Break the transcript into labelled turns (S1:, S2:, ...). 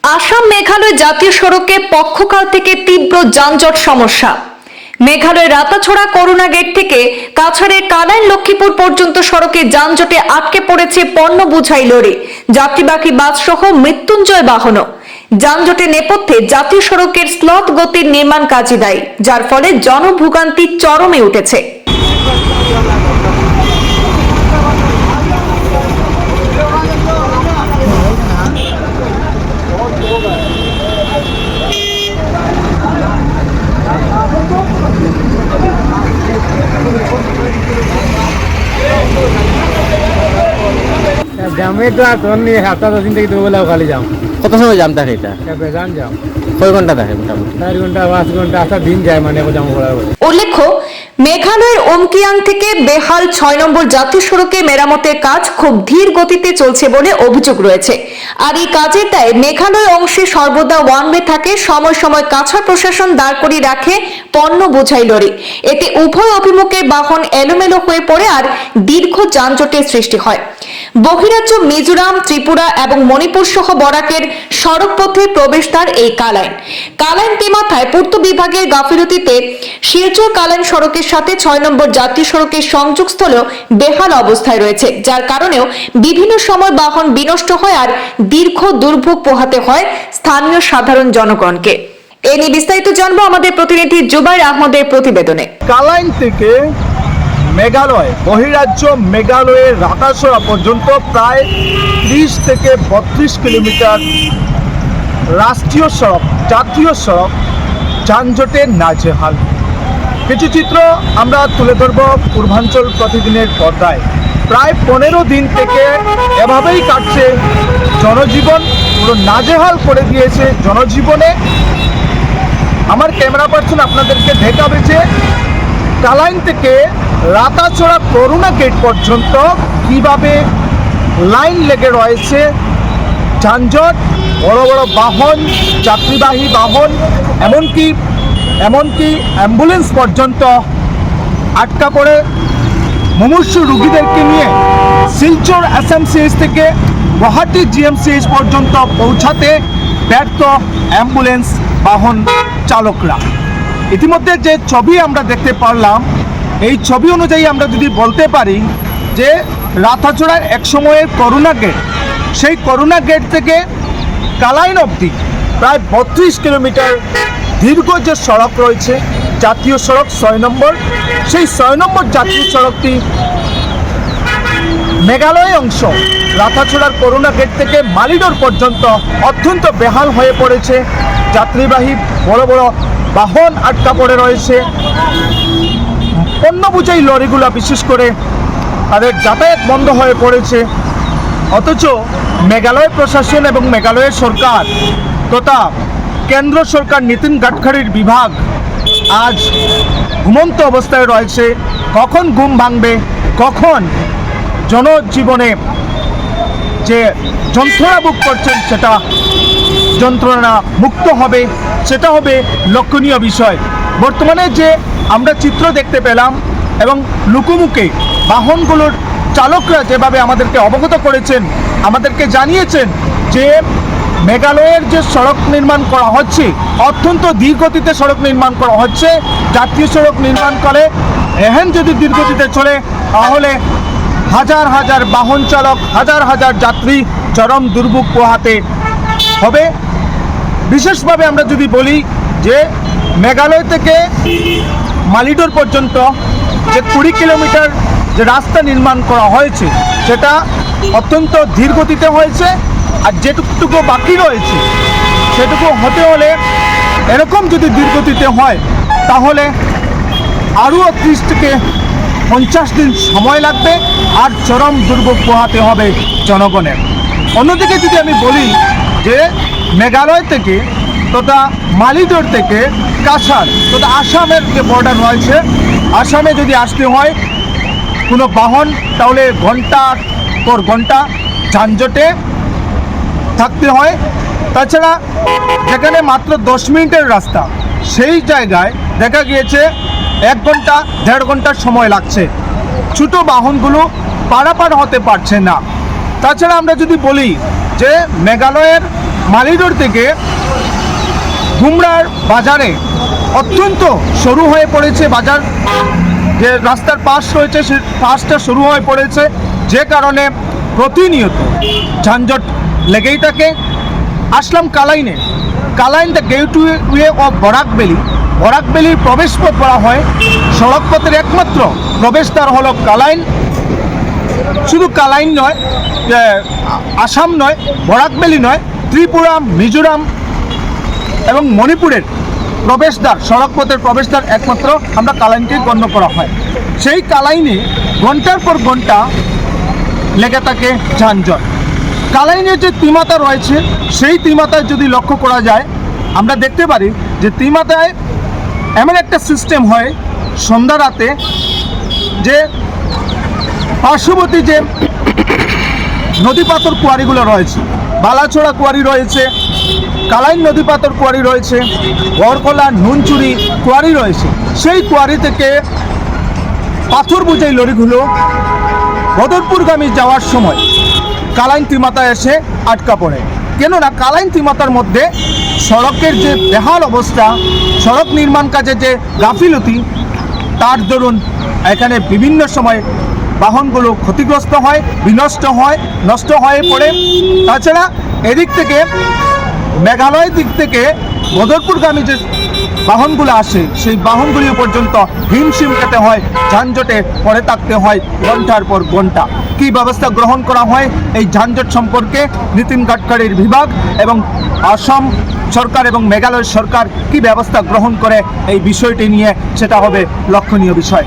S1: আসাম মেঘালয় জাতীয় সড়কে পক্ষকাল থেকে তীব্র যানজট সমস্যা। মেঘালয়ের রাতাছড়া করুণা গেট থেকে কাছাড়ের কানাইল লক্ষ্মীপুর পর্যন্ত সড়কে যানজটে আটকে পড়েছে পণ্য বোঝাই লরি, যাত্রীবাহী বাস সহ মৃত্যুঞ্জয় বাহনও। যানজটের নেপথ্যে জাতীয় সড়কের স্লথ গতির নির্মাণ কাজই দায়ী, যার ফলে জনভোগান্তি চরমে উঠেছে।
S2: জামে তো আর তোর নিয়ে 7-10 থেকে দুবেলা খালি যাম।
S3: কত সময় জাম থাকে এটা?
S2: বেজান যাম,
S3: কয় ঘন্টা থাকে মোটামুটি?
S2: 4 ঘন্টা 5 ঘন্টা আসা দিন যায়, মানে জাম করার।
S1: উল্লেখ্য, মেঘালয়ের ওমকিয়াং থেকে বেহাল 6 নম্বর জাতীয় সড়কে মেরামতের কাজ খুব ধীর গতিতে চলছে বলে অভিযোগ রয়েছে। আর এই কাজের দায়ে মেঘালয় অংশে সর্বদা ওয়ান ওয়ে থাকে। সময় সময় কাছাড় প্রশাসন দাঁড় করিয়ে রাখে পণ্য বোঝাই লরি। এতে উভয় অভিমুখের বাহন এলোমেলো হয়ে পড়ে আর দীর্ঘ যানজটের সৃষ্টি হয়। বহিরাজ্য মিজোরাম, ত্রিপুরা এবং মণিপুর সহ বরাকের সড়কপথে প্রবেশদ্বার এই কালাইন। কালাইন তেমাথায় পূর্ত বিভাগের গাফিলতিতে শিলচর কালাইন সড়কের সাথে 6 নম্বর জাতীয় সড়কের সংযোগস্থলও বেহাল অবস্থায় রয়েছে, যার কারণেও বিভিন্ন সময় বাহন বিনষ্ট হয় আর দীর্ঘ দুর্ভোগ পোহাতে হয় স্থানীয় সাধারণ জনগণকে। এ নিয়ে বিস্তারিত জানবো আমাদের প্রতিনিধি জুবাইর আহমদের প্রতিবেদনে।
S4: কালাইন থেকে মেঘালয় বহিরাজ্য মেঘালয়ের রাতাছড়া পর্যন্ত প্রায় 30 থেকে 32 কিলোমিটার রাষ্ট্রীয় সড়ক, জাতীয় সড়ক যানজটে নাজেহাল। কিছু চিত্র আমরা তুলে ধরব পূর্বাঞ্চল প্রতিদিনের পর্দায়। প্রায় 15 দিন থেকে এভাবেই কাটছে জনজীবন, পুরো নাজেহাল করে দিয়েছে জনজীবনে। আমার ক্যামেরা পার্সন আপনাদেরকে দেখাবে যে কালাইন থেকে রাতাছড়া করুণা গেট পর্যন্ত কিভাবে লাইন লেগে রয়েছে যানজট, বড় বড় বাহন, যাত্রীবাহী বাহন, এমনকি অ্যাম্বুলেন্স পর্যন্ত আটকা পড়ে মুমূর্ষু রোগীদেরকে নিয়ে শিলচর এসএমসিএইচ থেকে গুয়াহাটি জিএমসিএইচ পর্যন্ত পৌঁছাতে ব্যর্থ অ্যাম্বুলেন্স বাহন চালকরা। ইতিমধ্যে যে ছবি আমরা দেখতে পারলাম, এই ছবি অনুযায়ী আমরা যদি বলতে পারি যে রাতাছড়ার এক সময়ের করুণা গেট, সেই করুণা গেট থেকে কালাইন অবধি প্রায় 32 কিলোমিটার দীর্ঘ যে সড়ক রয়েছে, জাতীয় সড়ক 6 নম্বর, সেই 6 নম্বর জাতীয় সড়কটি মেঘালয় অংশ রাতাছড়ার করুণা গেট থেকে মালিডোর পর্যন্ত অত্যন্ত বেহাল হয়ে পড়েছে। যাত্রীবাহী বড় বড় বাহন আটকা পড়ে রয়েছে। পণ্য বোঝাই লরিগুলো বিশেষ করে তাদের যাতায়াত বন্ধ হয়ে পড়েছে। অথচ মেঘালয় প্রশাসন এবং মেঘালয়ের সরকার তথা কেন্দ্র সরকার নীতিন গাডকারির বিভাগ আজ ঘুমন্ত অবস্থায় রয়েছে। কখন ঘুম ভাঙবে, কখন জনজীবনে যে যন্ত্রণা ভোগ করছেন সেটা যন্ত্রণা মুক্ত হবে, সেটা হবে লক্ষণীয় বিষয়। বর্তমানে যে আমরা চিত্র দেখতে পেলাম এবং লোকমুখে বাহনগুলোর চালকরা যেভাবে আমাদেরকে অবগত করেছেন, আমাদেরকে জানিয়েছেন যে মেঘালয়ের যে সড়ক নির্মাণ করা হচ্ছে, অত্যন্ত ধীরগতিতে সড়ক নির্মাণ করা হচ্ছে। জাতীয় সড়ক নির্মাণ করে এখন যদি ধীরগতিতে চলে তাহলে হাজার হাজার বাহন চালক, হাজার হাজার যাত্রী চরম দুর্ভোগ পোহাতে হবে। বিশেষভাবে আমরা যদি বলি যে মেঘালয় থেকে মালিডোর পর্যন্ত যে 20 কিলোমিটার যে রাস্তা নির্মাণ করা হয়েছে, সেটা অত্যন্ত ধীরগতিতে হয়েছে। আর যেটুকু বাকি রয়েছে সেটুকু হতে হলে এরকম যদি ধীরগতিতে হয় তাহলে আরও 30 থেকে 50 দিন সময় লাগবে আর চরম দুর্ভোগ পোহাতে হবে জনগণের। অন্যদিকে যদি আমি বলি যে মেঘালয় থেকে তথা মালিডোর থেকে কাছাড় তথা আসামের যে বর্ডার রয়েছে, আসামে যদি আসতে হয় কোনো বাহন তাহলে ঘন্টার পর ঘন্টা যানজটে থাকতে হয়। তাছাড়া যেখানে মাত্র 10 মিনিটের রাস্তা, সেই জায়গায় দেখা গিয়েছে 1 ঘন্টা 1.5 ঘন্টার সময় লাগছে। ছোটো বাহনগুলো পারাপার হতে পারছে না। তাছাড়া আমরা যদি বলি যে মেঘালয়ের মালিরোড থেকে গুমরার বাজারে অত্যন্ত সরু হয়ে পড়েছে বাজার, যে রাস্তার পাশ রয়েছে সে পাশটা সরু হয়ে পড়েছে, যে কারণে প্রতিনিয়ত যানজট লেগেই থাকে। আসলাম কালাইনে, কালাইন দ্য গেটওয়ে অফ বরাকবেলির প্রবেশপথ বলা হয়। সড়কপথের একমাত্র প্রবেশদ্বার হলো কালাইন। শুধু কালাইন নয়, আসাম নয়, বরাকবেলি নয়, ত্রিপুরা, মিজোরাম এবং মণিপুরের প্রবেশদ্বার, সড়কপথের প্রবেশদ্বার একমাত্র আমরা কালাইনকেই গণ্য করা হয়। সেই কালাইনে ঘন্টার পর ঘন্টা লেগে থাকে যানজট। কালাইনের যে তিমাতা রয়েছে সেই তিমাতায় যদি লক্ষ্য করা যায়, আমরা দেখতে পারি যে তিমাতায় এমন একটা সিস্টেম হয় সন্ধ্যা রাতে, যে পার্শ্ববর্তী যে নদী পাথর কোয়ারিগুলো রয়েছে, বালাছড়া কোয়ারি রয়েছে, কালাইন নদী পাথর কোয়ারি রয়েছে, বরকলা নুনচুরি কোয়ারি রয়েছে, সেই কোয়ারি থেকে পাথর বোঝাই লরিগুলো বদরপুরগামী যাওয়ার সময় কালাইন তিমাতায় এসে আটকা পড়ে। কেননা কালাইন তিমাতার মধ্যে সড়কের যে বেহাল অবস্থা, সড়ক নির্মাণ কাজে যে গাফিলতি, তার দরুন এখানে বিভিন্ন সময় বাহনগুলো ক্ষতিগ্রস্ত হয়, বিনষ্ট হয়, নষ্ট হয়ে পড়ে। তাছাড়া এদিক থেকে মেঘালয়ের দিক থেকে বদরপুরগামী যে বাহনগুলো আসে সেই বাহনগুলি পর্যন্ত হিমশিম খেতে হয়, যানজটে পড়ে থাকতে হয় ঘন্টার পর ঘন্টা। কী ব্যবস্থা গ্রহণ করা হয় এই যানজট সম্পর্কে নীতিন গাডকারির বিভাগ এবং আসাম সরকার এবং মেঘালয় সরকার কী ব্যবস্থা গ্রহণ করে এই বিষয়টি নিয়ে, সেটা হবে লক্ষণীয় বিষয়।